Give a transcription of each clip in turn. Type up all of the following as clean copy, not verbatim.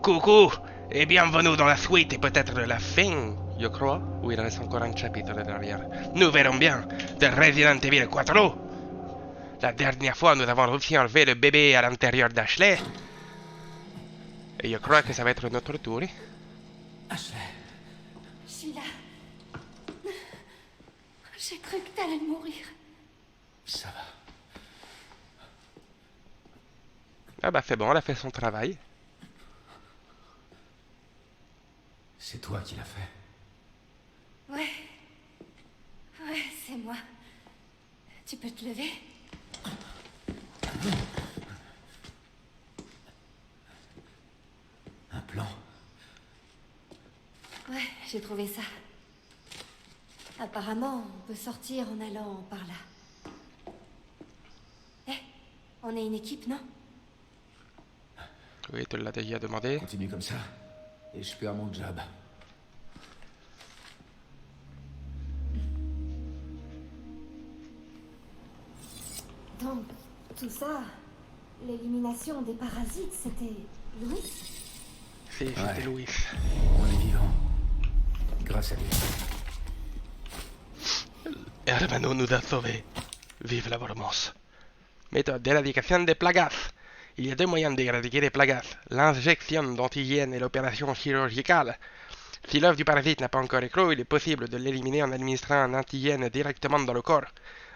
Coucou et bienvenue dans la suite et peut-être la fin, je crois, où il reste encore un chapitre derrière. Nous verrons bien de Resident Evil 4. La dernière fois, nous avons réussi à enlever le bébé à l'intérieur d'Ashley. Et je crois que ça va être notre tour. Ashley. Je suis là. J'ai cru que t'allais mourir. Ça va. Ah bah c'est bon, elle a fait son travail. C'est toi qui l'as fait. Ouais. Ouais, c'est moi. Tu peux te lever? Un plan. Ouais, j'ai trouvé ça. Apparemment, on peut sortir en allant par là. Eh, on est une équipe, non? Oui, tu l'as déjà demandé. Continue comme ça, et je perds mon job. Donc, tout ça, l'élimination des parasites, c'était Louis? C'était Ouais. Louis. On est vivant. Grâce à lui. Hermano nous a sauvés. Vive la romance. Méthode d'éradication des plagas. Il y a deux moyens d'éradiquer les plagas. L'injection d'antigènes et l'opération chirurgicale. Si l'œuf du parasite n'a pas encore éclos, il est possible de l'éliminer en administrant un antigène directement dans le corps.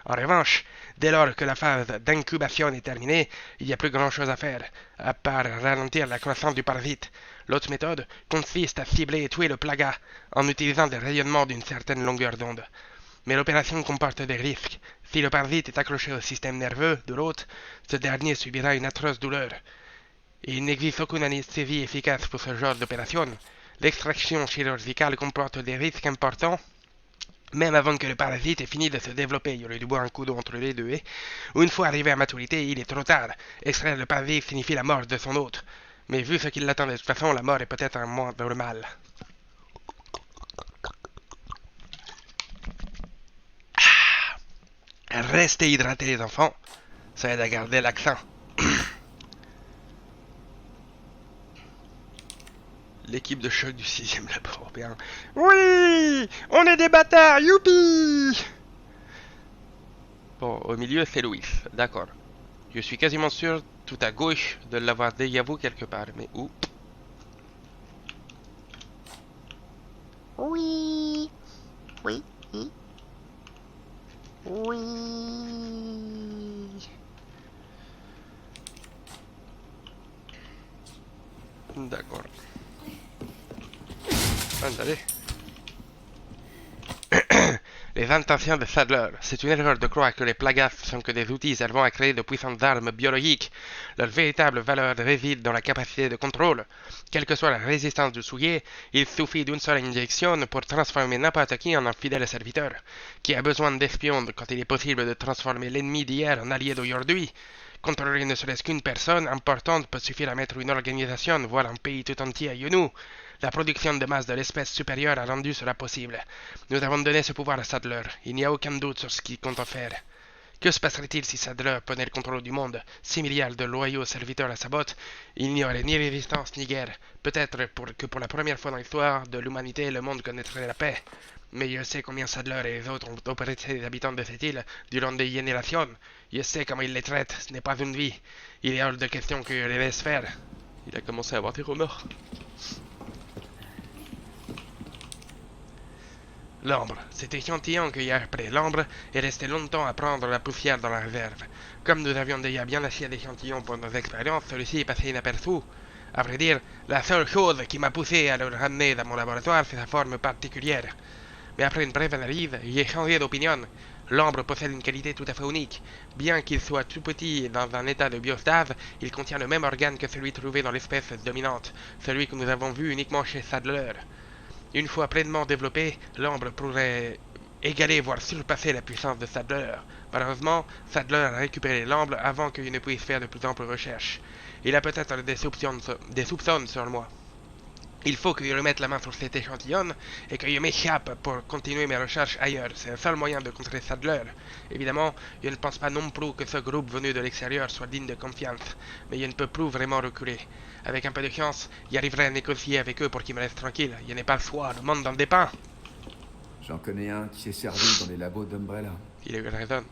En revanche, dès lors que la phase d'incubation est terminée, il n'y a plus grand-chose à faire, à part ralentir la croissance du parasite. L'autre méthode consiste à cibler et tuer le plaga en utilisant des rayonnements d'une certaine longueur d'onde. Mais l'opération comporte des risques. Si le parasite est accroché au système nerveux de l'hôte, ce dernier subira une atroce douleur. Et il n'existe aucune anesthésie efficace pour ce genre d'opération. L'extraction chirurgicale comporte des risques importants, même avant que le parasite ait fini de se développer. Il aurait dû boire un coup d'eau entre les deux. Et une fois arrivé à maturité, il est trop tard. Extraire le parasite signifie la mort de son hôte. Mais vu ce qui l'attend de toute façon, la mort est peut-être un moindre mal. Restez hydratés les enfants, ça aide à garder l'accent. L'équipe de choc du 6e labo européen. Oui, on est des bâtards, youpi. Bon, au milieu c'est Louis, d'accord. Je suis quasiment sûr, tout à gauche, de l'avoir déjà vu quelque part, mais où? Oui. Oui. Oui. D'accord. Allez. Les intentions de Sadler. C'est une erreur de croire que les plagas sont que des outils servant à créer de puissantes armes biologiques. Leur véritable valeur réside dans la capacité de contrôle. Quelle que soit la résistance du souillé, il suffit d'une seule injection pour transformer n'importe qui en un fidèle serviteur. Qui a besoin d'espions quand il est possible de transformer l'ennemi d'hier en allié d'aujourd'hui? Contrôler ne serait-ce qu'une personne importante peut suffire à mettre une organisation, voire un pays tout entier à genoux. La production de masse de l'espèce supérieure a rendu cela possible. Nous avons donné ce pouvoir à Sadler. Il n'y a aucun doute sur ce qu'il compte en faire. Que se passerait-il si Sadler prenait le contrôle du monde? 6 milliards de loyaux serviteurs à sa botte, il n'y aurait ni résistance ni guerre. Peut-être que pour la première fois dans l'histoire de l'humanité, le monde connaîtrait la paix. Mais je sais combien Sadler et les autres ont oppressé les habitants de cette île durant des générations. Je sais comment ils les traitent. Ce n'est pas une vie. Il est hors de question que je les laisse faire. Il a commencé à avoir des remords. L'ombre. Cet échantillon que hier pris. L'ombre est resté longtemps à prendre la poussière dans la réserve. Comme nous avions déjà bien assez d'échantillons pour nos expériences, celui-ci est passé inaperçu. À vrai dire, la seule chose qui m'a poussé à le ramener dans mon laboratoire, c'est sa forme particulière. Mais après une brève analyse, j'ai changé d'opinion. L'ombre possède une qualité tout à fait unique. Bien qu'il soit tout petit et dans un état de biostase, il contient le même organe que celui trouvé dans l'espèce dominante, celui que nous avons vu uniquement chez Sadler. Une fois pleinement développé, l'ombre pourrait égaler voire surpasser la puissance de Sadler. Malheureusement, Sadler a récupéré l'ombre avant qu'il ne puisse faire de plus amples recherches. Il a peut-être des soupçons sur moi. Il faut que je remette la main sur cet échantillon et que je m'échappe pour continuer mes recherches ailleurs. C'est le seul moyen de contrer Sadler. Évidemment, je ne pense pas non plus que ce groupe venu de l'extérieur soit digne de confiance, mais je ne peux plus vraiment reculer. Avec un peu de chance, j'arriverai à négocier avec eux pour qu'ils me laissent tranquille. Je n'ai pas le choix, le monde en dépend. J'en connais un qui s'est servi dans les labos d'Umbrella. Il a eu raison.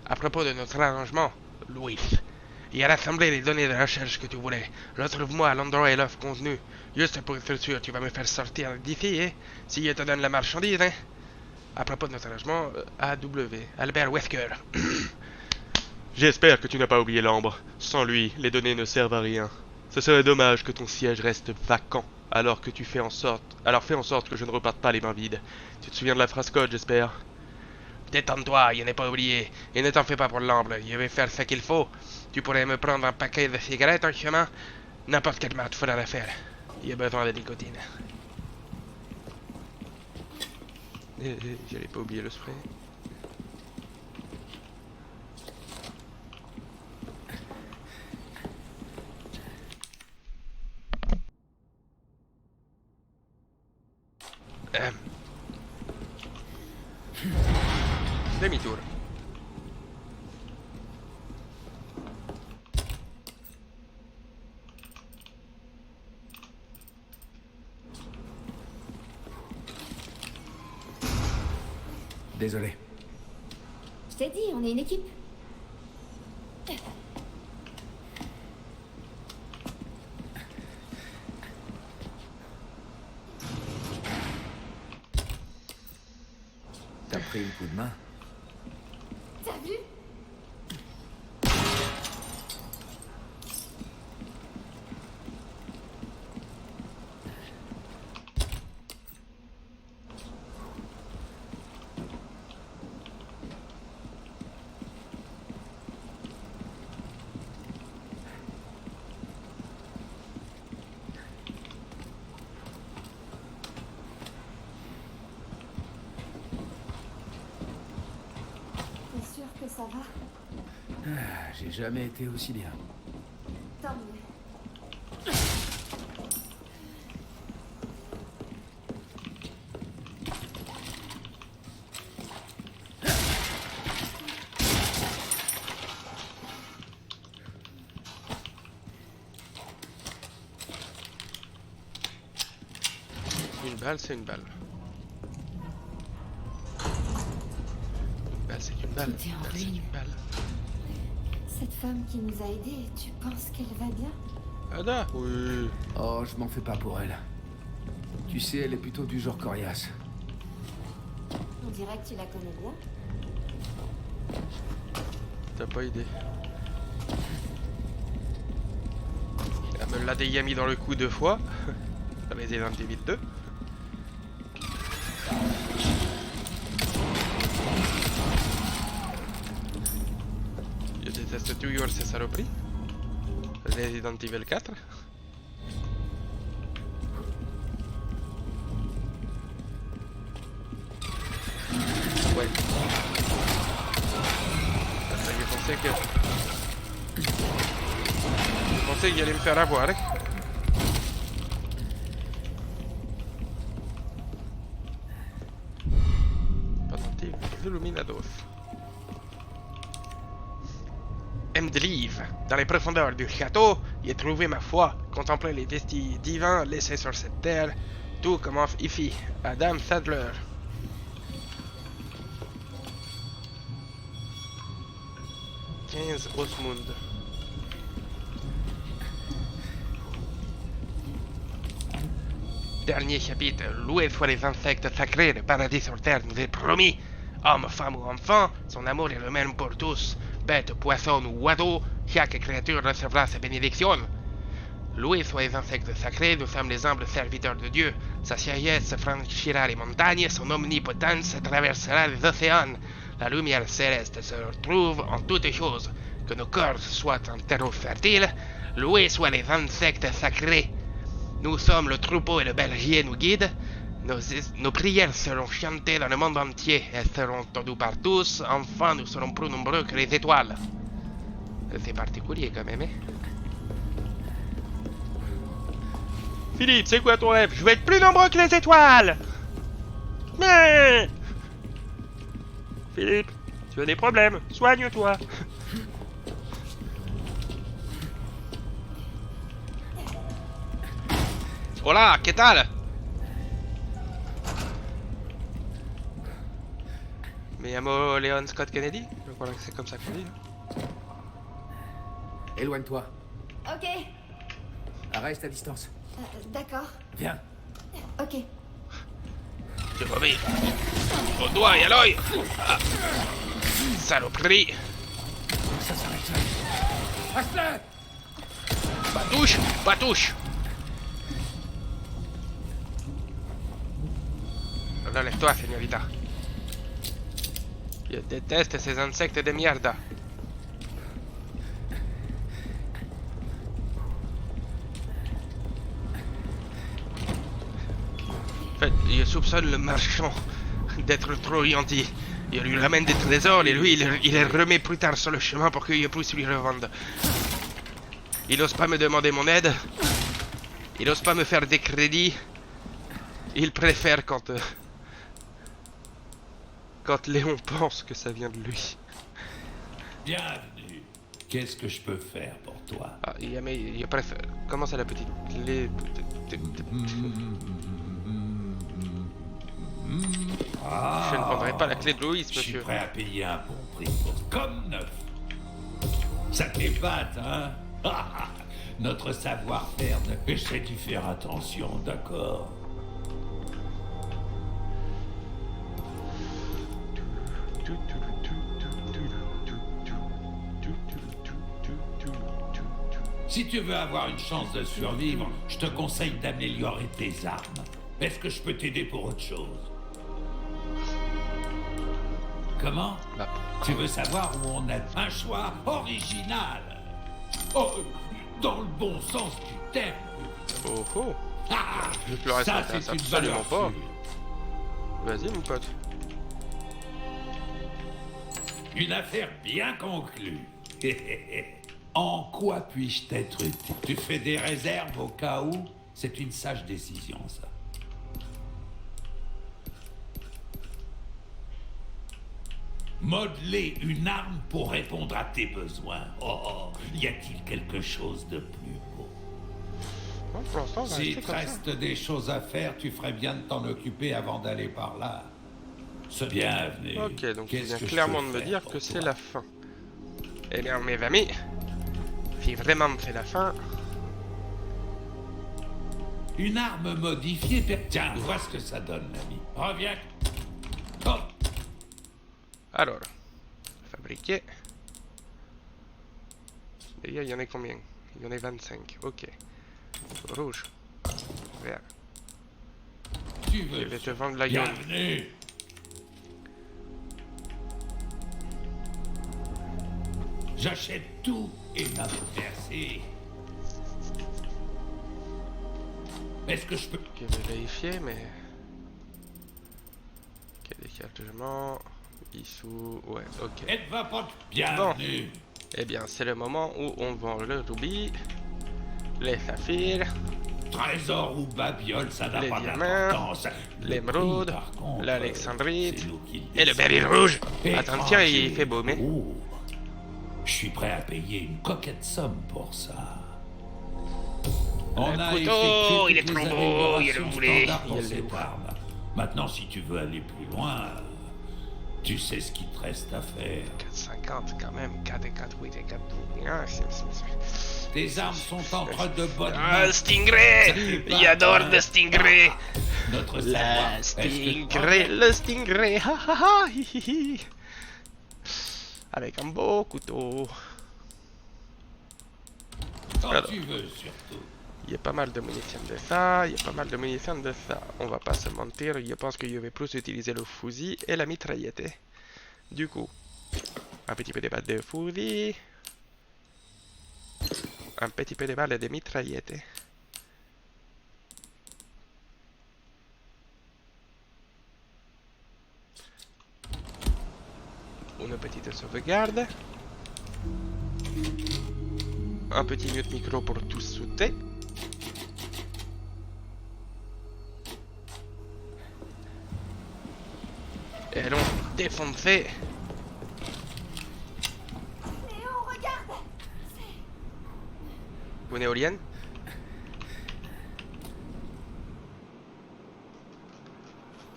À propos de notre arrangement, Louis, il a rassemblé les données de recherche que tu voulais. Retrouve-moi à l'endroit et l'offre contenue. Juste pour être sûr, tu vas me faire sortir d'ici, hein? Si je te donne la marchandise, hein? À propos de notre arrangement, AW, Albert Wesker. J'espère que tu n'as pas oublié l'ambre. Sans lui, les données ne servent à rien. Ce serait dommage que ton siège reste vacant, alors fais en sorte que je ne reparte pas les mains vides. Tu te souviens de la phrase code, j'espère? Détends-toi, je n'ai pas oublié. Et ne t'en fais pas pour l'ambre, je vais faire ce qu'il faut. Tu pourrais me prendre un paquet de cigarettes en chemin? N'importe quel mat fera l'affaire. Il a besoin de nicotine. J'allais pas oublier le spray. Demi-tour. Désolé. Je t'ai dit, on est une équipe. T'as pris un coup de main? T'as vu? T'es sûr que ça va? Ah, j'ai jamais été aussi bien. Tant mieux. Une balle, c'est une balle. Une balle, c'est une balle. Tout est en Une balle, c'est ruine. une balle. Cette femme qui nous a aidés, tu penses qu'elle va bien? Ada? Oui. Oh, je m'en fais pas pour elle. Tu sais, elle est plutôt du genre coriace. On dirait que tu la connais bien. T'as pas idée. Elle me l'a déjà mis dans le cou 2 fois. Resident Evil 2. Je déteste toujours ces saloperies. Resident Evil 4. Ouais. Je pensais qu'il allait me faire avoir. Hein. Pendentif Illuminados. Mdliv, dans les profondeurs du château, y ai trouvé ma foi, contempler les vestiges divins laissés sur cette terre, tout commence ici, Adam Sadler. Osmund. Dernier chapitre, loué soient les insectes sacrés, le paradis sur terre nous est promis. Homme, femme ou enfant, son amour est le même pour tous. Bête, poisson ou oiseau, chaque créature recevra sa bénédiction. Loués soient les insectes sacrés, nous sommes les humbles serviteurs de Dieu. Sa sagesse franchira les montagnes, son omnipotence traversera les océans. La lumière céleste se retrouve en toutes choses. Que nos corps soient un terreau fertile, loués soient les insectes sacrés. Nous sommes le troupeau et le berger nous guident. Nos prières seront chantées dans le monde entier. Elles seront entendues par tous. Enfin, nous serons plus nombreux que les étoiles. C'est particulier quand même, hein? Philippe, c'est quoi ton rêve? Je vais être plus nombreux que les étoiles! Mais... Philippe, tu as des problèmes. Soigne-toi. Hola, ¿qué tal? Me llamo Leon Scott Kennedy. Je crois que c'est comme ça qu'on dit. Éloigne-toi. Ok, Reste à distance. d'accord. Viens. Ok. Je remets au doigt et à l'œil. Ah. Saloperie. Ça s'arrête là. Reste-le. Pas touche, pas touche. Relève-toi, señorita. Je déteste ces insectes de mierda. En fait, je soupçonne le marchand d'être trop gentil. Je lui ramène des trésors et lui, il les remet plus tard sur le chemin pour que je puisse lui revendre. Il n'ose pas me demander mon aide. Il n'ose pas me faire des crédits. Il préfère quand Léon pense que ça vient de lui. Bienvenue. Qu'est-ce que je peux faire pour toi? Ah, il préfère... Comment ça la petite clé... Je ne vendrai pas la clé de Louise, Je suis monsieur. prêt à payer un bon prix pour comme neuf. Ça t'épate, hein? Notre savoir-faire ne fait que d'y faire attention, d'accord? Si tu veux avoir une chance de survivre, je te conseille d'améliorer tes armes. Est-ce que je peux t'aider pour autre chose? Comment? Bah, Tu veux savoir où on a un choix original? Oh, dans le bon sens du terme. oh oh. Ah, Le reste ça, m'intéresse c'est une absolument valeur pas. sûre. Vas-y, mon pote. Une affaire bien conclue. En quoi puis-je t'être utile? Tu fais des réserves au cas où? C'est une sage décision, ça. Modeler une arme pour répondre à tes besoins. Oh, y a-t-il quelque chose de plus beau? Bon, pour l'instant, on va S'il rester te comme ça. reste des choses à faire, tu ferais bien de t'en occuper avant d'aller par là. C'est bienvenu. Ok, donc il Qu'est-ce vient que je clairement peux de me faire dire pour que c'est toi? la fin. Eh bien, mes amis, si vraiment c'est la fin... Une arme modifiée, tiens, vois ce que ça donne, l'ami. Reviens. Oh. Alors, fabriquer. D'ailleurs, il y en a combien? Il y en a 25, ok. Rouge. Vert. Tu Je veux. vais te vendre la gueule. Bienvenue. J'achète tout et merci. Est-ce que je peux... Ok, je vais vérifier, mais... Ok, déchargement... Issou... Ouais, ok. Elle va pas... Bienvenue. Eh bien, c'est le moment où on vend le rubis, les saphirs, Trésor ou babiole, ça n'a Les pas diamants, d'importance. Le l'émeraude, prix, par contre, l'alexandrite c'est nous qui le et le décidons. berry rouge. Et Attention, il tranquille. fait beau, mais... Oh, je suis prêt à payer une coquette somme pour ça. On a couteau, effectué il est toutes trop les beau, il est améliorations roulé, standards pour il est cette beau. arme. Maintenant, si tu veux aller plus loin, tu sais ce qu'il te reste à faire. 4,50 quand même, 4 et 4, 8 et 4, 12. Ah, Tes armes sont entre de bonnes Ah, mains. Stingray! Ça fait pas J'adore peur. le Stingray! Notre La savoir. Est-ce que- Stingray, le Stingray! Ha ha ha! Hi hi hi! Avec un beau couteau. Quand Alors. tu veux, surtout. Il y a pas mal de munitions de ça, il y a pas mal de munitions de ça. On va pas se mentir, je pense que je vais plus utiliser le fusil et la mitraillette. Du coup, un petit peu de balles de fusil, un petit peu de balles de mitraillette. Une petite sauvegarde. Un petit mute micro pour tous sauter. Et allons défoncer. Léon, regarde! Une éolienne.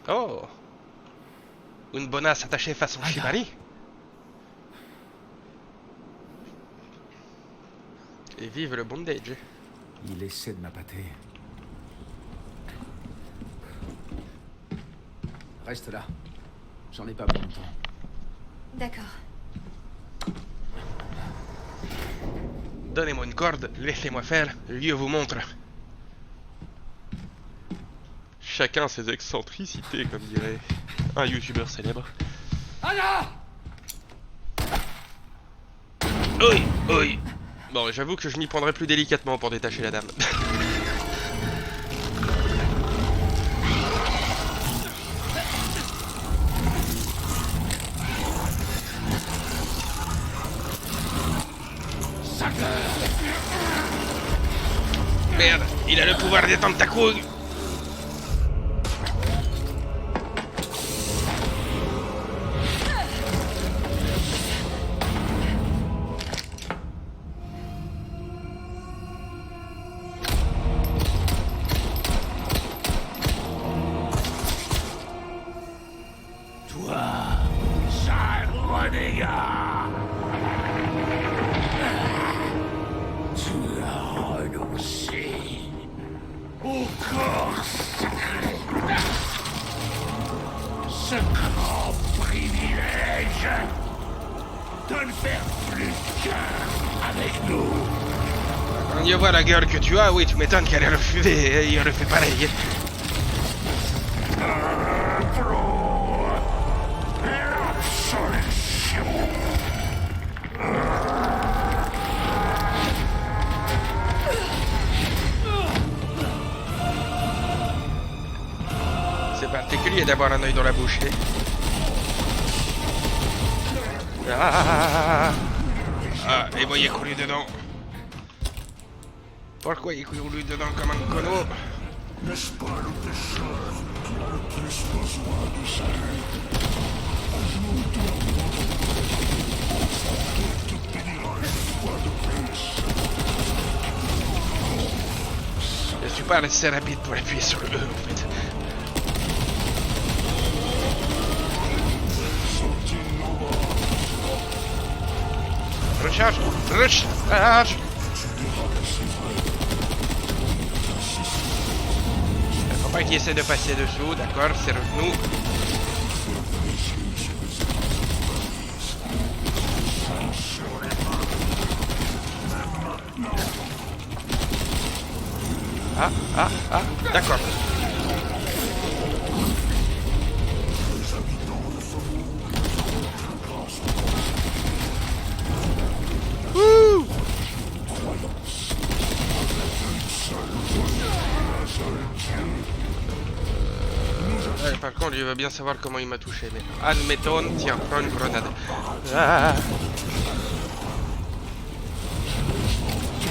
Oh! Une bonasse attachée façon shibari. Et vive le bondage. Il essaie de m'appâter. Reste là. J'en ai pas pour longtemps. D'accord. Donnez-moi une corde, laissez-moi faire, Dieu vous montre. Chacun ses excentricités, comme dirait un youtubeur célèbre. Anna! Oui, oui. Bon, j'avoue que je m'y prendrais plus délicatement pour détacher la dame. Merde, il a le pouvoir des tentacouilles. Toi, sale renégat! Tu as renoncé au corps sacré. Ce grand privilège de ne faire plus qu'un avec nous. Quand je vois la gueule que tu as, oui, tu m'étonnes qu'elle ait refusé, il aurait fait pareil. C'est particulier d'avoir un œil dans la bouche. Ah, et voyez couler dedans. Pourquoi il coule dedans comme un cono? N'est-ce pas le pécheur qui a le plus besoin de sa aide? Te bénira une fois de plus. Je suis pas assez rapide pour appuyer sur le E en fait. Recharge, recharge. Faut pas qu'il essaie de passer dessous, d'accord, c'est revenu. Ah, d'accord. Ouh. Ouais, par contre, il va bien savoir comment il m'a touché, mais admettons, tiens, prends une grenade. Ah.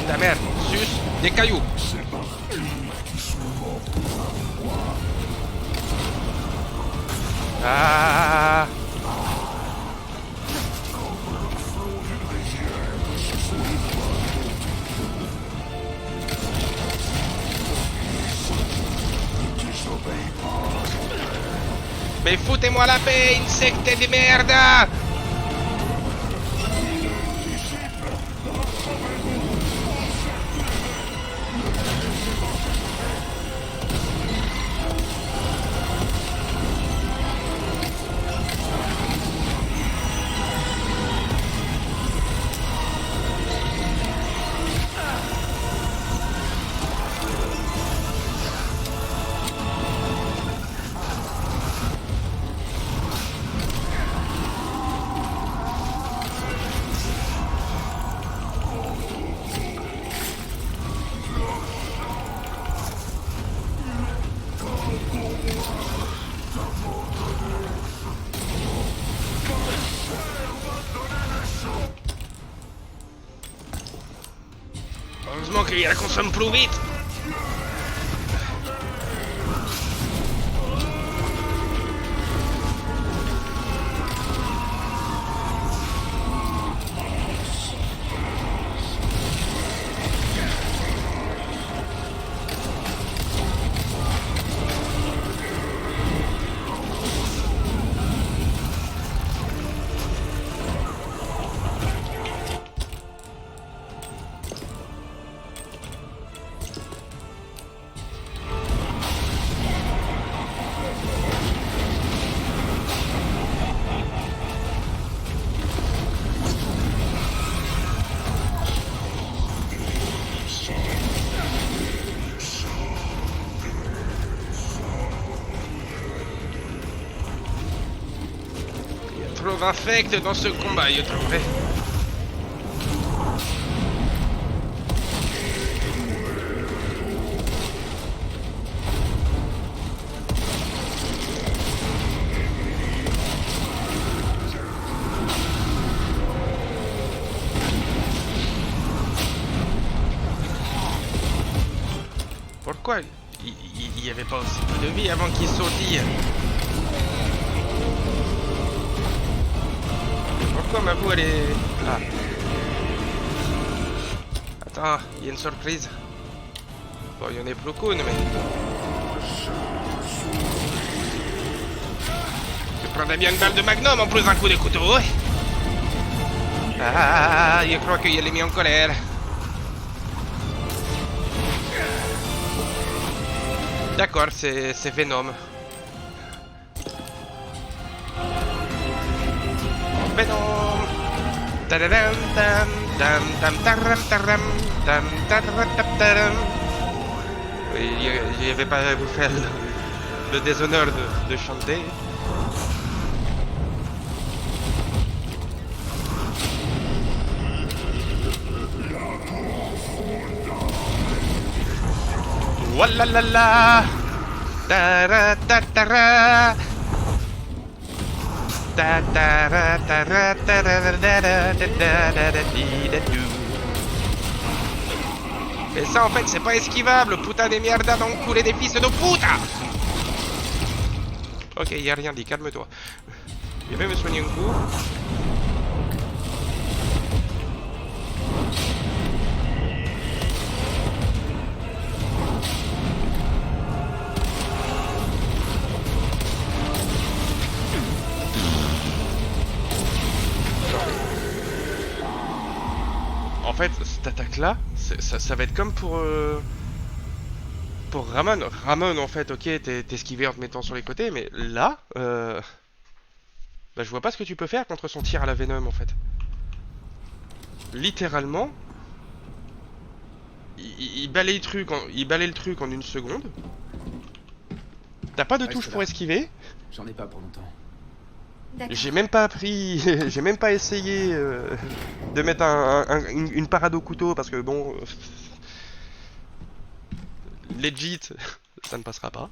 Ta merde, suce des cailloux. Ah. Mais foutez-moi la paix, insectes de merde! qu'il consomme plus vite. Trop d'infects dans ce combat, je trouverais. Pourquoi il y avait pas aussi peu de vie avant qu'il sautille? Pourquoi ma voix elle est... Ah. Attends, il y a une surprise. Bon, il y en a plus qu'une, mais... Je prendrais bien une balle de magnum en plus d'un coup de couteau, ouais. Ah, je crois qu'il est mis en colère. D'accord, c'est Venom. Venom. Tadadam, tam, tam, tam, taram, taram, tam, taram, tam, taram. Oui, je vais pas vous faire le déshonneur de chanter. Walalala, tara tatara, tatara tara tara. Mais ça en fait c'est pas esquivable, putain des mierda d'enculé des fils de puta. Ok, y a rien dit, calme-toi. Je vais me soigner un coup. En fait, cette attaque-là, ça va être comme pour Ramon. Ramon, en fait, ok, t'es esquivé en te mettant sur les côtés, mais là, bah, je vois pas ce que tu peux faire contre son tir à la Venom, en fait. Littéralement, il balaye le truc en une seconde. T'as pas de touche pour esquiver. J'en ai pas pour longtemps. D'accord. J'ai même pas appris, j'ai même pas essayé de mettre une parade au couteau parce que bon, legit, ça ne passera pas.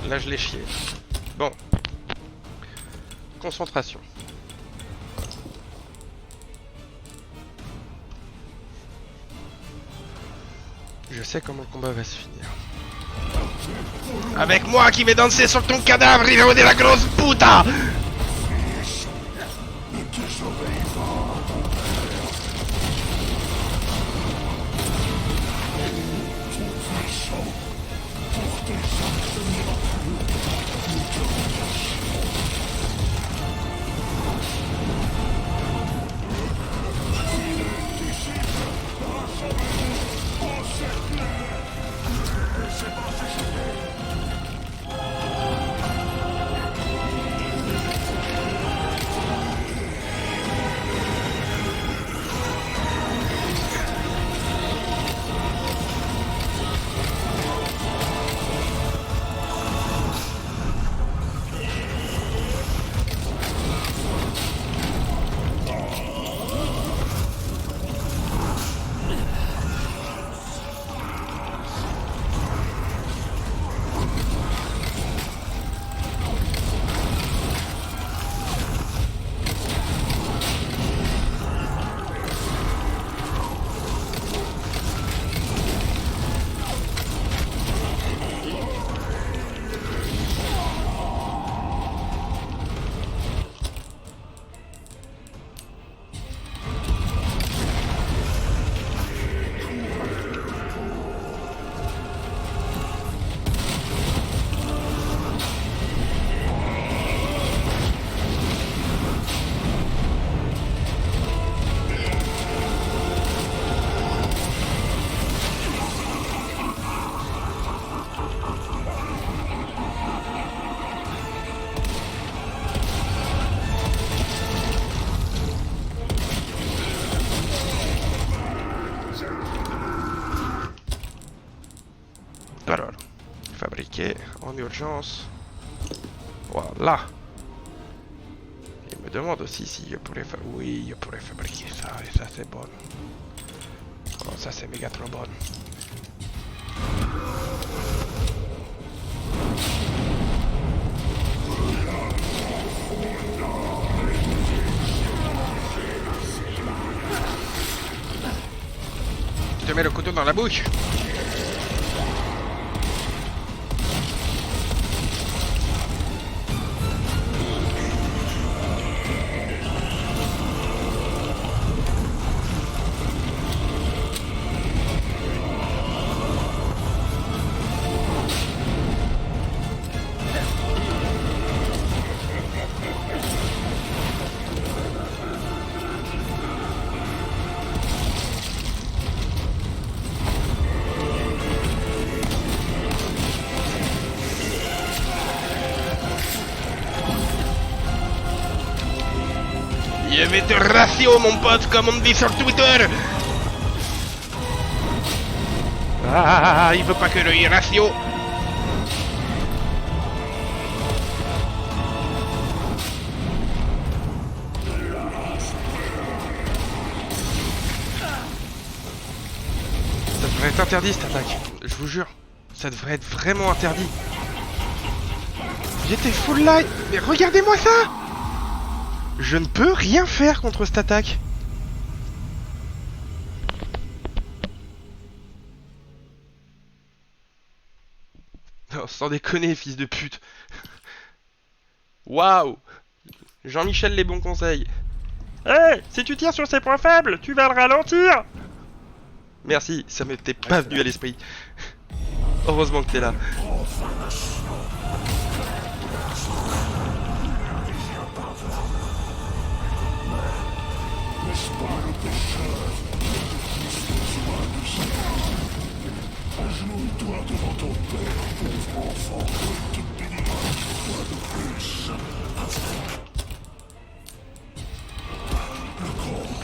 Là, je l'ai chié. Bon. Concentration. Je sais comment le combat va se finir. Avec moi qui vais danser sur ton cadavre, hijo de la grosse puta! Alors, fabriquer en urgence. Voilà. Il me demande aussi si je pourrais faire... Oui, je pourrais fabriquer ça, et ça c'est bon. Oh, ça c'est méga trop bon. Tu te mets le couteau dans la bouche. Je vais te ratio, mon pote, comme on dit sur Twitter. Ah, il veut pas que le ratio. Ça devrait être interdit cette attaque, je vous jure. Ça devrait être vraiment interdit. J'étais full light, mais regardez-moi ça! Je ne peux rien faire contre cette attaque. Non, sans déconner, fils de pute. Waouh! Jean-Michel les bons conseils. Hey, si tu tires sur ses points faibles, tu vas le ralentir. Merci, ça m'était pas venu à l'esprit. Heureusement que t'es là. Agenouille-toi devant ton père, pauvre enfant, il te bénira une fois de plus. Le corps.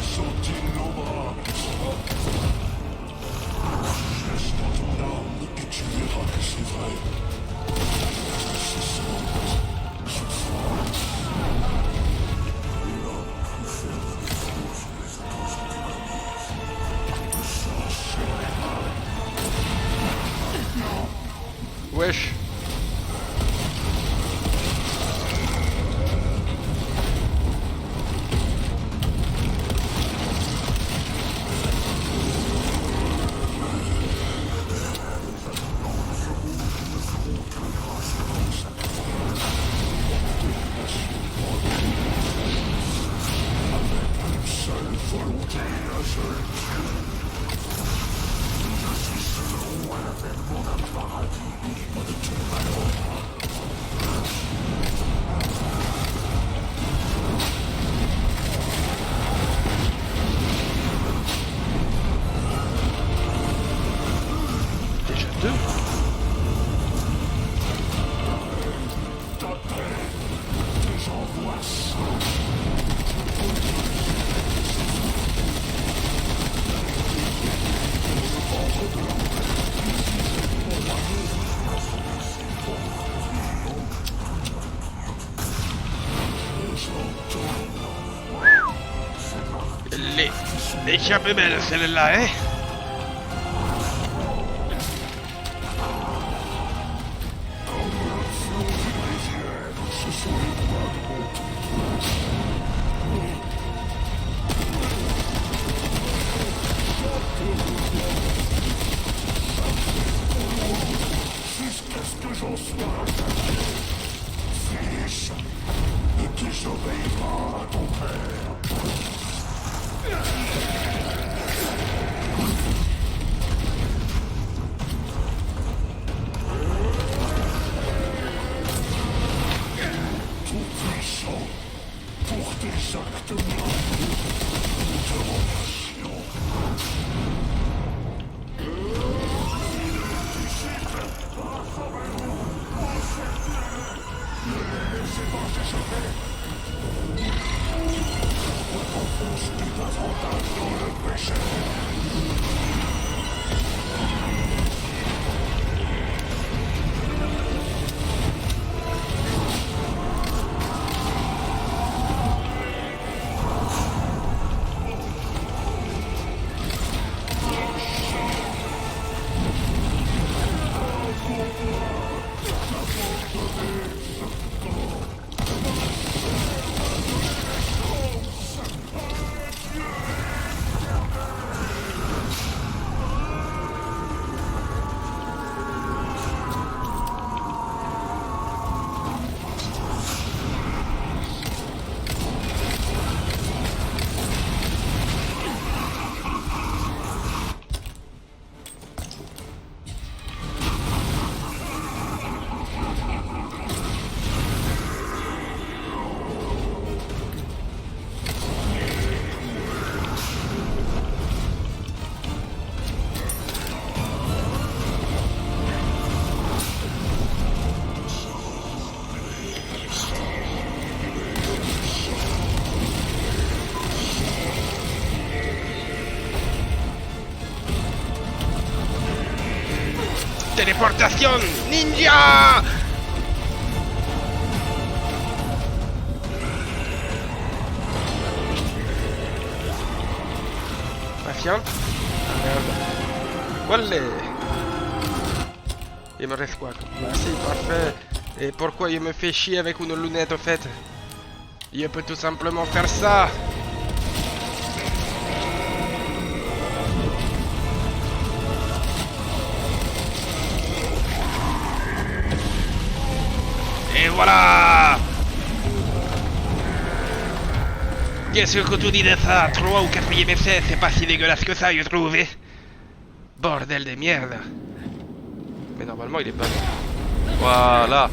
Sont innombrables. Laisse dans ton âme et tu verras que c'est vrai. Les échappées belle celle-là, hein. Jusqu'à ce que j'en sois. Fils, ne désobéis pas à ton père. Tout puissant, pour tes actes nobles, nous te remercions. Téléportation ninja. Patiente. Voilà. Il me reste quoi? Merci, parfait. Et pourquoi il me fait chier avec une lunette au fait? Il peut tout simplement faire ça. Et voilà. Qu'est-ce que tu dis de ça? 3 ou 4e essai, c'est pas si dégueulasse que ça, je trouve. Bordel de merde. Mais normalement, il est pas... Voilà.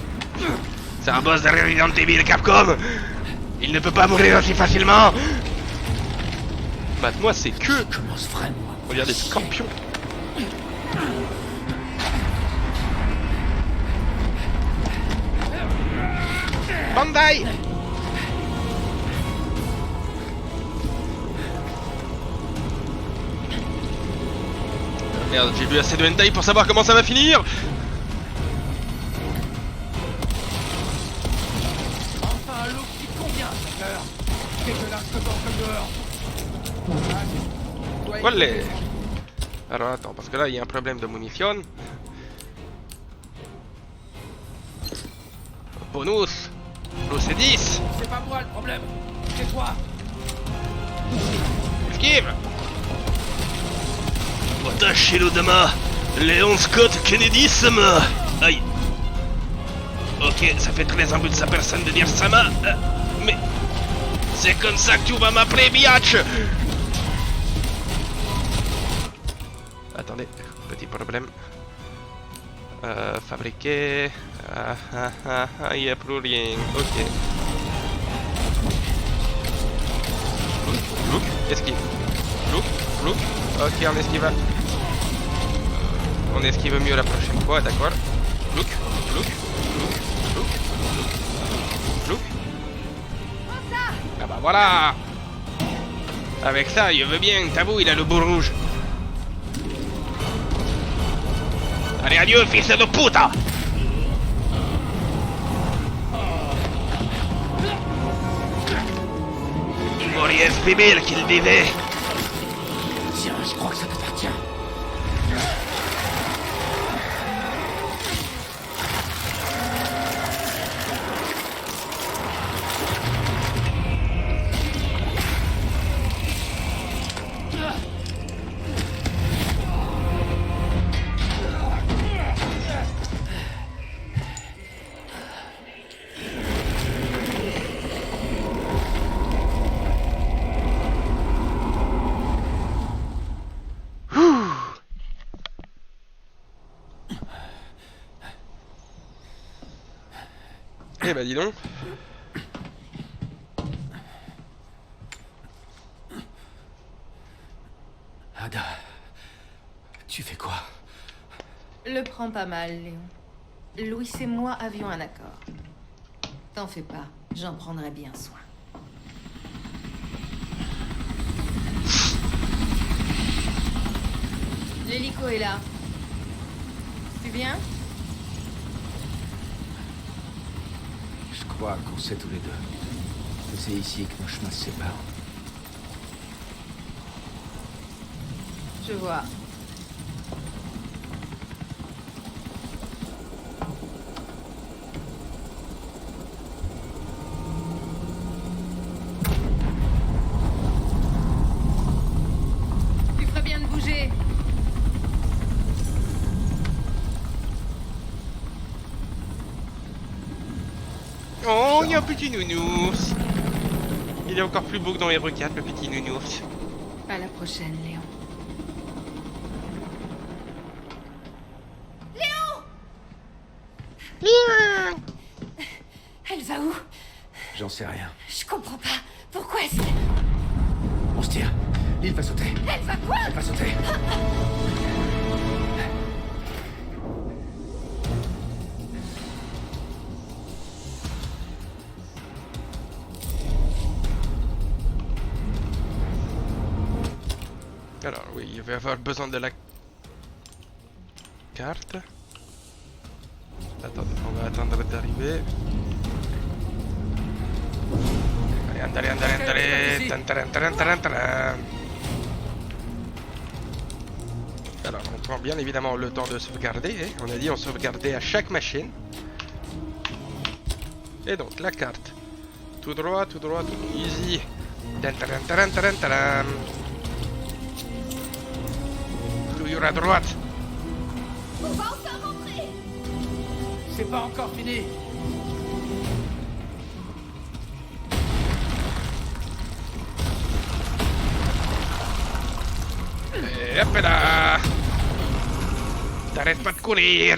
C'est un boss de Resident Evil Capcom. Il ne peut pas mourir aussi facilement. Bah, moi, c'est que... Commence vraiment. Regardez, Scorpion. Bandai. Merde, j'ai vu assez de hentai pour savoir comment ça va finir. Enfin, un look qui convient, Seigneur. Dégueulasse dedans comme dehors. Voilà. Alors attends, parce que là il y a un problème de munition. Bonus. Plus c'est 10. C'est pas moi le problème. C'est toi. Esquive. Watashi no dama, Léon Scott Kennedy sama. Aïe. Ok, ça fait très un but de sa personne de dire sama. Mais c'est comme ça que tu vas m'appeler, biatch. Attendez, petit problème. Fabriquer. Il n'y a plus rien. Ok. Look, esquive. Look. Ok, on esquive. On esquive mieux la prochaine fois, d'accord. Look. Ah bah voilà. Avec ça, je veux bien, t'avoue, il a le bout rouge. Allez, adieu, fils de puta. SPB qu'il disait. Tiens, je crois que ça t'appartient. Eh bah dis donc. Ada, tu fais quoi? Le prends pas mal, Léon. Louis et moi avions un accord. T'en fais pas, j'en prendrai bien soin. L'hélico est là. Tu viens? Je crois qu'on sait tous les deux que c'est ici que nos chemins se séparent. Je vois. Tu ferais bien de bouger. Oh, il y a un petit nounours. Il est encore plus beau que dans Hero 4, le petit nounours. À la prochaine, Léon. Elle va où? J'en sais rien. Je comprends pas. Pourquoi est-ce que... On se tire. L'île va sauter. Elle va quoi? Elle va sauter. Alors oui, il va y avoir besoin de la carte. Attendez, on va attendre d'arriver. Allez, andale. Tantaran. Alors, on prend bien évidemment le temps de sauvegarder. Hein. On a dit on sauvegardait à chaque machine. Et donc, la carte. Tout droit, tout easy. Tantaran. Toujours à droite. On va enfin rentrer. C'est pas encore fini. Et hop là. T'arrêtes pas de courir.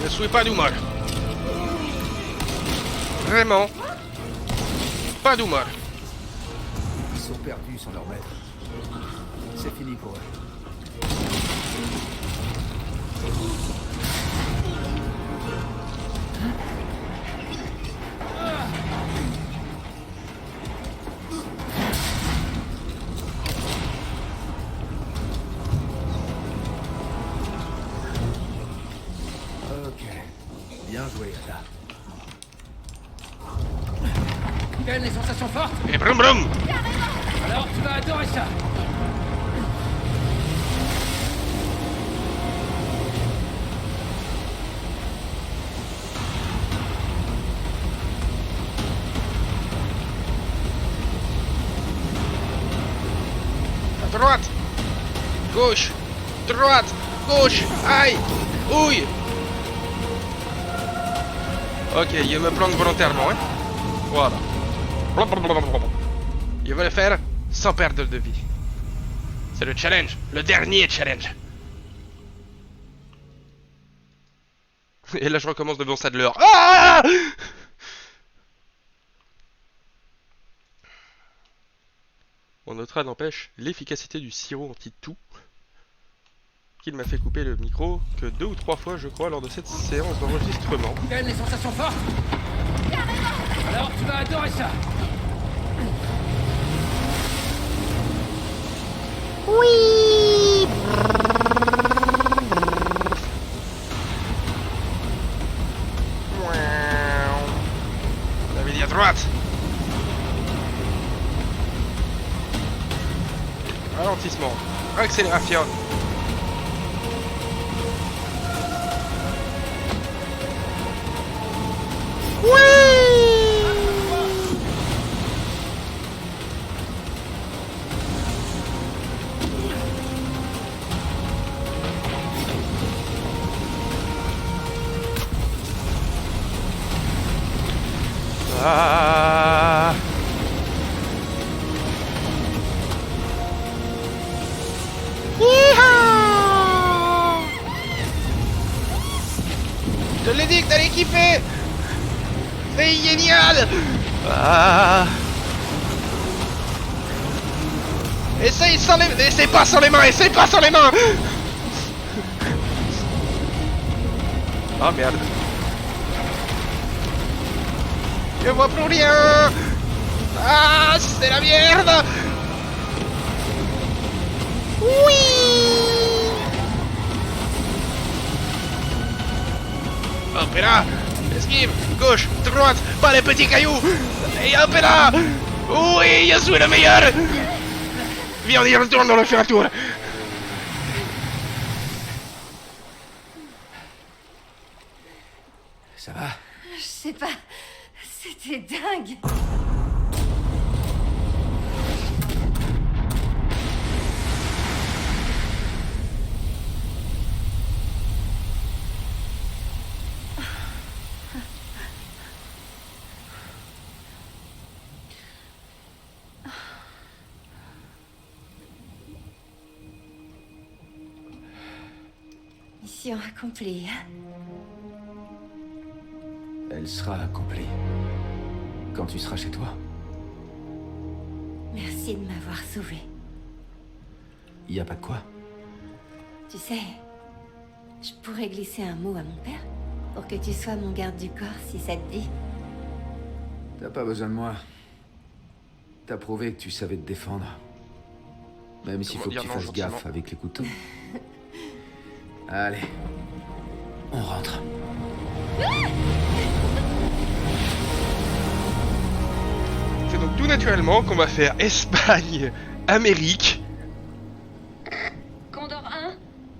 Ne suis pas d'humeur. Vraiment. Pas d'humeur. Ils sont perdus sans leur maître. C'est fini pour eux. Ok. Bien joué, Ada. Quelles les sensations fortes? Et brum brum. Alors, tu vas adorer ça. À droite. Gauche. Droite. Gauche. Aïe. Ouille. Ok, il va me prendre volontairement, hein. Voilà. Il va le faire sans perdre de vie. C'est le challenge. Le dernier challenge. Et là, je recommence devant Sadler. Ah! On notera, n'empêche, l'efficacité du sirop anti-toux qu'il m'a fait couper le micro que 2 ou 3 fois, je crois, lors de cette séance d'enregistrement. Quelles les sensations fortes? Alors, tu vas adorer ça. Oui. accélération. Ah. Yeehaw. Je te l'ai dit que t'allais kiffer. C'est génial. Ah. Essaye sans les... Essaye pas sans les mains. Essaye pas sans les mains. Oh merde. Je vois plus rien. Ah, c'est la merde. Oui. Hop et là. Esquive, gauche, droite, pas les petits cailloux. Et hop et là. Oui, je suis le meilleur. Viens, on y retourne, on le fait un tour. Ça va? Je sais pas. C'était dingue. Mission accomplie. Elle sera accomplie. Quand tu seras chez toi. Merci de m'avoir sauvé. Y a pas de quoi. Tu sais, je pourrais glisser un mot à mon père pour que tu sois mon garde du corps si ça te dit. T'as pas besoin de moi. T'as prouvé que tu savais te défendre. Même s'il Comment faut que dire tu non fasses gentiment. gaffe avec les couteaux. Allez. On rentre. C'est donc tout naturellement qu'on va faire Espagne, Amérique. Condor 1,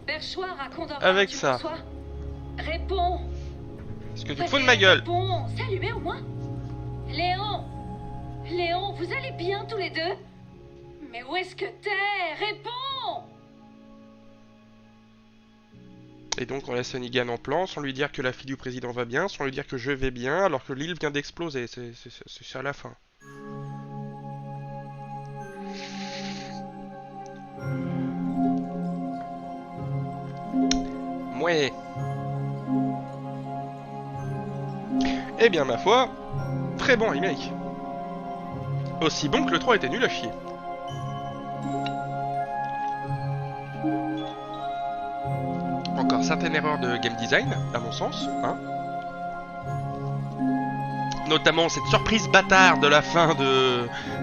perchoir à Condor 1, Avec tu ça. reçois? Réponds. Est-ce que tu te fous de ma gueule? Réponds. C'est allumé au moins? Léon. Léon, vous allez bien tous les deux? Mais où est-ce que t'es? Réponds. Et donc on laisse Negan en plan, sans lui dire que la fille du président va bien, sans lui dire que je vais bien, alors que l'île vient d'exploser. C'est ça la fin. Mouais. Eh bien ma foi, très bon remake. Aussi bon que le 3 était nul à chier. Encore certaines erreurs de game design, à mon sens, hein. Notamment cette surprise bâtarde de la fin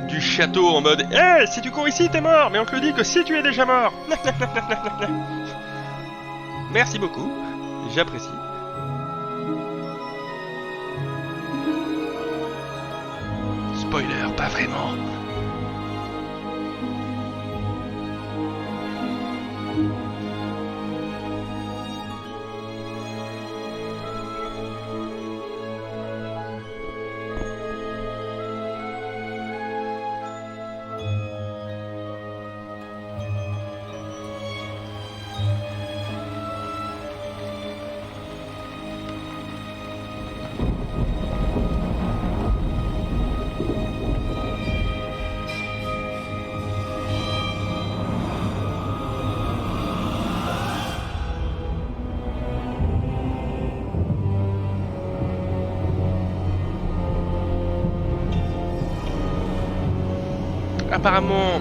du château en mode hey, si tu cours ici, t'es mort, mais on te le dit que si tu es déjà mort. Merci beaucoup, j'apprécie. Spoiler, pas vraiment. Apparemment,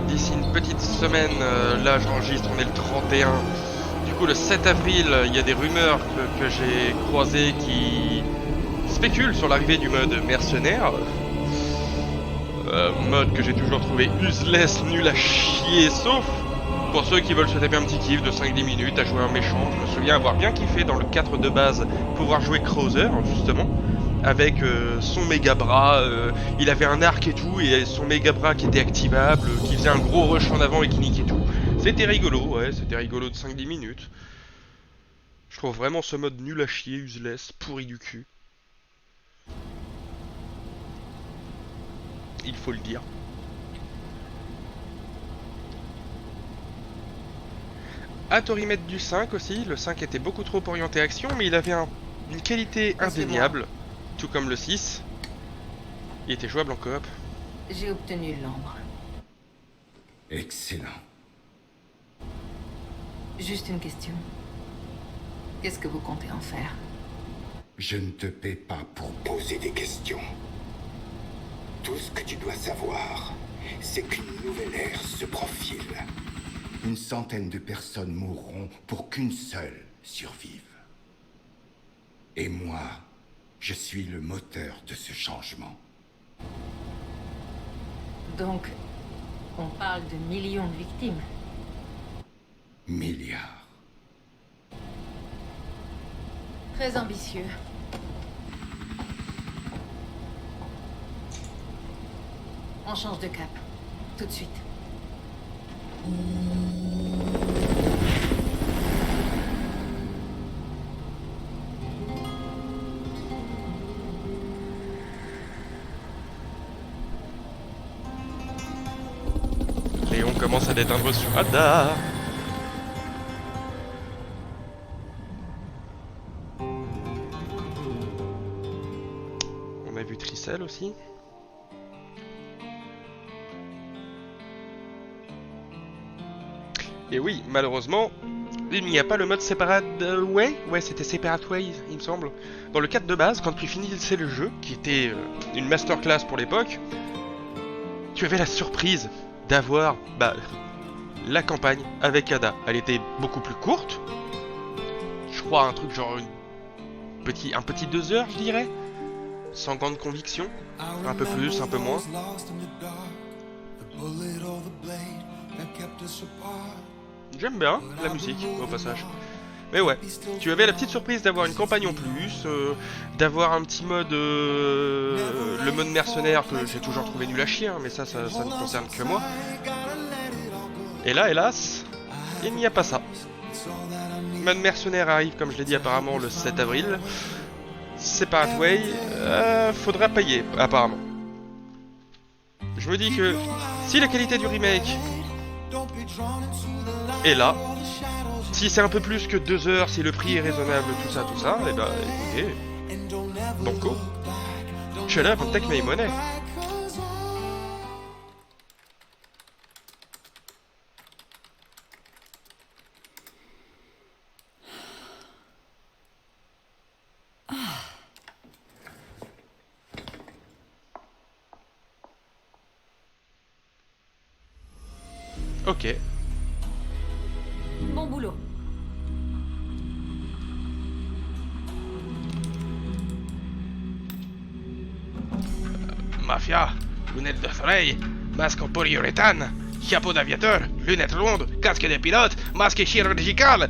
d'ici une petite semaine, là j'enregistre, on est le 31. Du coup, le 7 avril, il y a des rumeurs que j'ai croisées qui spéculent sur l'arrivée du mode mercenaire. Mode que j'ai toujours trouvé useless, nul à chier, sauf pour ceux qui veulent se taper un petit kiff de 5-10 minutes à jouer un méchant. Je me souviens avoir bien kiffé dans le 4 de base pouvoir jouer Krauser, justement. Avec son méga bras, il avait un arc et tout, et son méga bras qui était activable, qui faisait un gros rush en avant et qui niquait tout. C'était rigolo, ouais, c'était rigolo de 5-10 minutes. Je trouve vraiment ce mode nul à chier, useless, pourri du cul. Il faut le dire. Hâte au remake du 5 aussi. Le 5 était beaucoup trop orienté action, mais il avait une qualité indéniable. Tout comme le 6. Il était jouable en coop. J'ai obtenu l'ambre. Excellent. Juste une question. Qu'est-ce que vous comptez en faire? Je ne te paie pas pour poser des questions. Tout ce que tu dois savoir, c'est qu'une nouvelle ère se profile. Une centaine de personnes mourront pour qu'une seule survive. Et moi, je suis le moteur de ce changement. Donc, on parle de millions de victimes. Milliards. Très ambitieux. On change de cap. Tout de suite. Léon commence à déteindre sur radar. On a vu Tricelle aussi. Et oui, malheureusement, il n'y a pas le mode Separate Way. Ouais, c'était Separate Way, il me semble. Dans le cadre de base, quand tu finissais le jeu, qui était une masterclass pour l'époque, tu avais la surprise d'avoir la campagne avec Ada. Elle était beaucoup plus courte. Je crois un truc genre un petit 2 heures, je dirais. Sans grande conviction. Un peu plus, un peu moins. J'aime bien la musique, au passage. Mais ouais, tu avais la petite surprise d'avoir une campagne en plus, d'avoir un petit mode... le mode mercenaire que j'ai toujours trouvé nul à chier, hein, mais ça ne concerne que moi. Et là, hélas, il n'y a pas ça. Mode mercenaire arrive, comme je l'ai dit apparemment, le 7 avril. Separate Way, faudra payer, apparemment. Je me dis que si la qualité du remake est là, si c'est un peu plus que 2 heures, si le prix est raisonnable, tout ça, et bah écoutez, banco. Shut up and take my money. Ok. Bon boulot. Mafia, lunettes de soleil, masque en polyuréthane, chapeau d'aviateur, lunettes rondes, casque de pilote, masque chirurgical.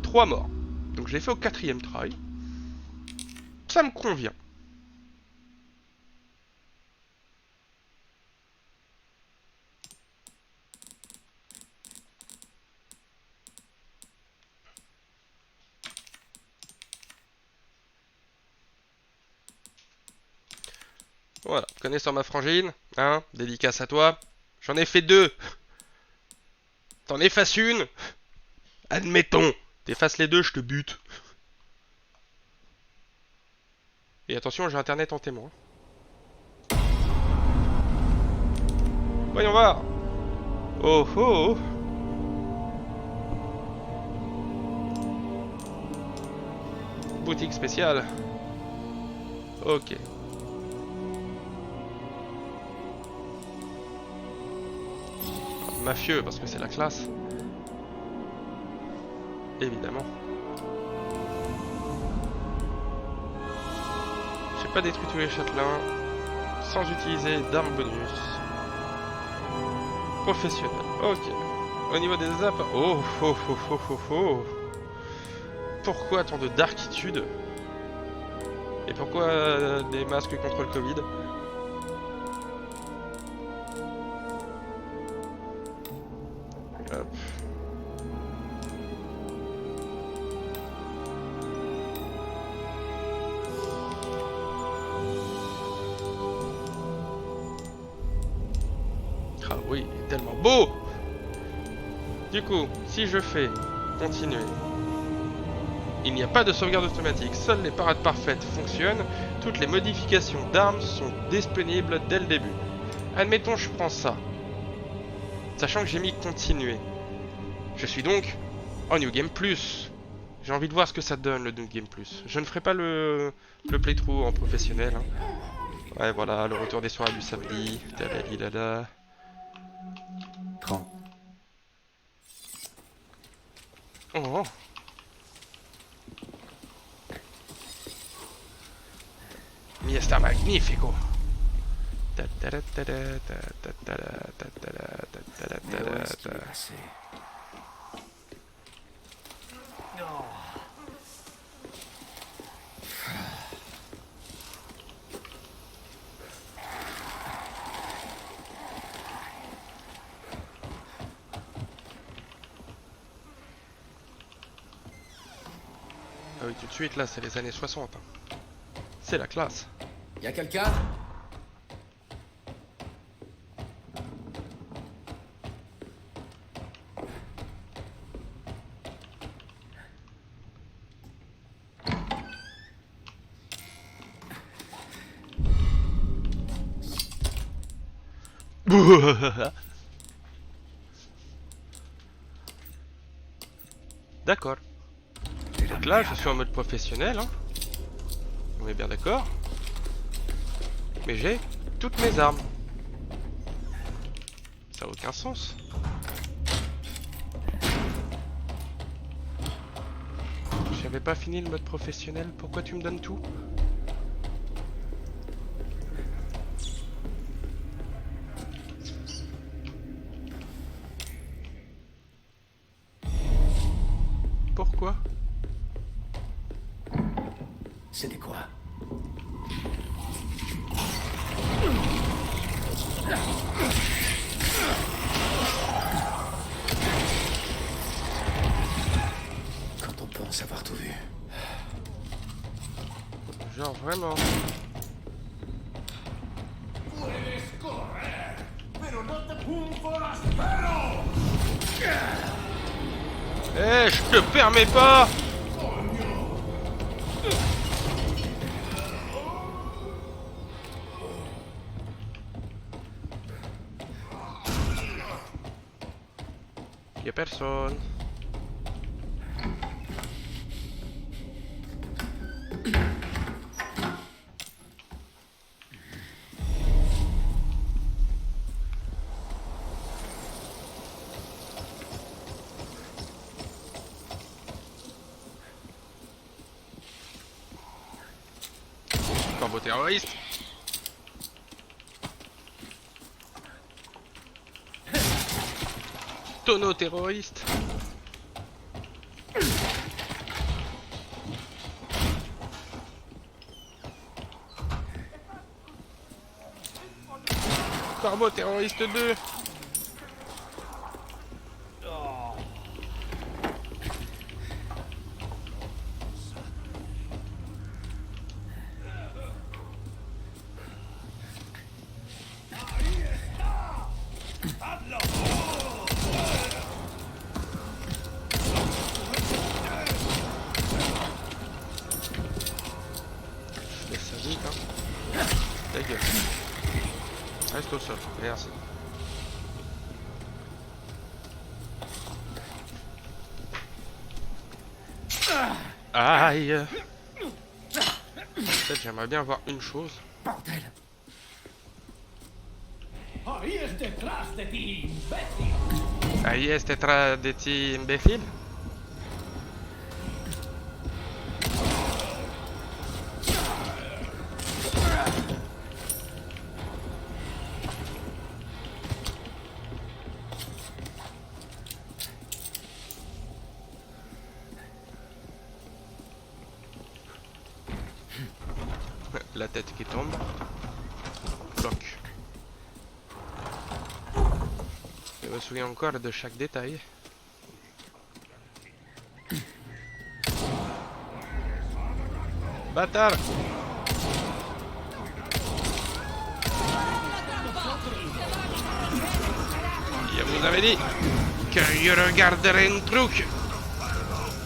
3 morts. Donc je l'ai fait au 4e try. Ça me convient. Voilà, connaissant ma frangine, hein, dédicace à toi. J'en ai fait 2. T'en effaces une. Admettons. T'effaces les 2, je te bute. Et attention, j'ai internet en témoin. Voyons voir. Oh oh. Boutique spéciale. Ok. Mafieux, parce que c'est la classe. Évidemment. J'ai pas détruit tous les châtelains sans utiliser d'armes bonus. Professionnel. Ok. Au niveau des apps... Oh, oh, oh, oh, oh, oh. Pourquoi tant de darkitude? Et pourquoi des masques contre le Covid? Hop. Ah oui, il est tellement beau. Du coup, si je fais continuer, il n'y a pas de sauvegarde automatique, seules les parades parfaites fonctionnent, toutes les modifications d'armes sont disponibles dès le début. Admettons je prends ça, sachant que j'ai mis continuer. Je suis donc en New Game Plus. J'ai envie de voir ce que ça donne le New Game Plus. Je ne ferai pas le playthrough en professionnel. Hein. Ouais voilà, le retour des soirées du samedi. Tadadidada. 30. Oh. Mi está magnifico. Mais où est-ce qu'il est passé? Ah oui, tout de suite là, c'est les années 60. Hein. C'est la classe. Y a quelqu'un? D'accord. Donc là, je suis en mode professionnel. Hein. On est bien d'accord. Mais j'ai toutes mes armes. Ça n'a aucun sens. J'avais pas fini le mode professionnel. Pourquoi tu me donnes tout? Pourquoi? C'était quoi? Quand on pense avoir tout vu. Genre vraiment. Eh, je te permets pas! Y'a personne. Corbeau terroriste. Tonneau terroriste. Corbeau terroriste 2. Laisse ça vite, hein. Ta gueule. Reste au sol, merci. Aïe. En fait, j'aimerais bien voir une chose. Bordel! Ahí es detrás de ti, imbécil. Ahí es detrás de ti, imbécile. La tête qui tombe. Bloc. Je me souviens encore de chaque détail. Bâtard! Je vous avais dit que je regarderais un truc.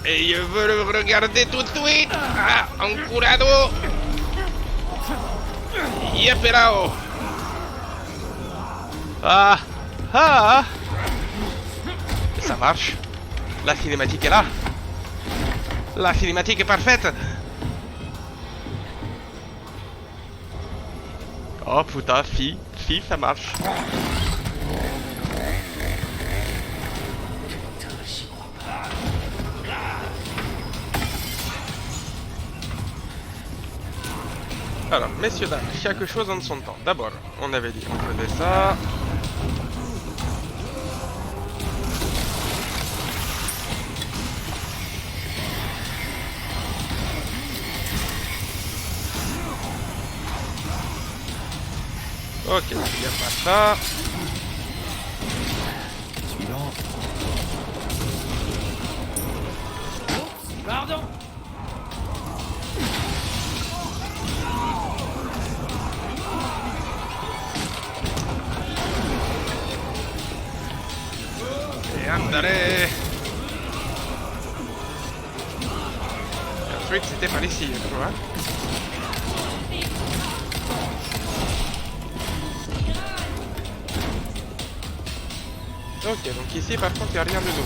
Et je veux le regarder tout de suite. Ah, enculado! Yepelao! Ah! Ah! Ça marche. La cinématique est là. La cinématique est parfaite. Oh putain, si, ça marche. Alors, messieurs, dames, chaque chose en son temps. D'abord, on avait dit qu'on faisait ça. Ok, il n'y a pas ça. Suivant. Pardon. Et andale. Le truc c'était par ici, je crois. Ok, donc ici par contre il n'y a rien de nouveau.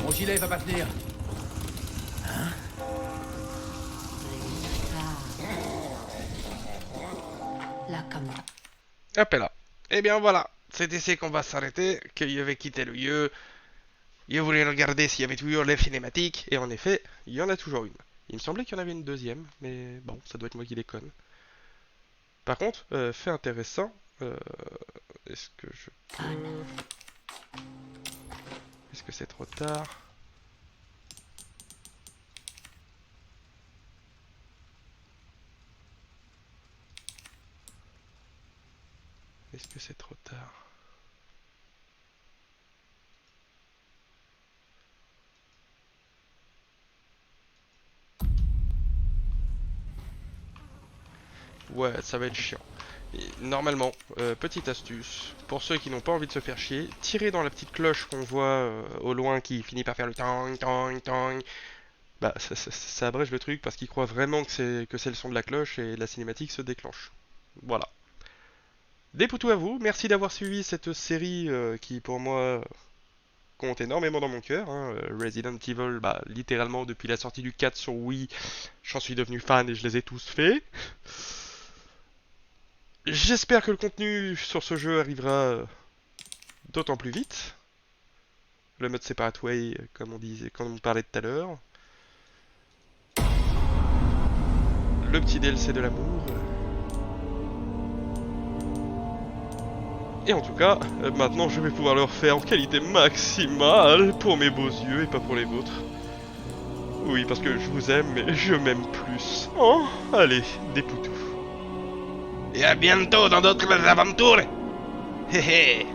Mon gilet va pas tenir. Là, comme Hop là. Et bien voilà, c'est ici qu'on va s'arrêter, que je vais quitter le lieu. Je voulais regarder s'il y avait toujours les cinématiques, et en effet, il y en a toujours une. Il me semblait qu'il y en avait une deuxième, mais bon, ça doit être moi qui déconne. Par contre, fait intéressant, est-ce que je peux... Est-ce que c'est trop tard? Est-ce que c'est trop tard? Ouais, ça va être chiant. Et normalement, petite astuce, pour ceux qui n'ont pas envie de se faire chier, tirez dans la petite cloche qu'on voit au loin qui finit par faire le tang tang tang. Bah, ça abrège le truc parce qu'ils croient vraiment que c'est le son de la cloche et la cinématique se déclenche. Voilà. Des poutous à vous, merci d'avoir suivi cette série qui pour moi compte énormément dans mon cœur. Hein. Resident Evil, bah, littéralement depuis la sortie du 4 sur Wii, j'en suis devenu fan et je les ai tous faits. J'espère que le contenu sur ce jeu arrivera d'autant plus vite. Le mode Separate Way, comme on disait, comme on parlait tout à l'heure. Le petit DLC de l'amour. Et en tout cas, maintenant je vais pouvoir le refaire en qualité maximale pour mes beaux yeux et pas pour les vôtres. Oui, parce que je vous aime, mais je m'aime plus. Oh, allez, des poutous. Et à bientôt dans d'autres aventures. Hé hé.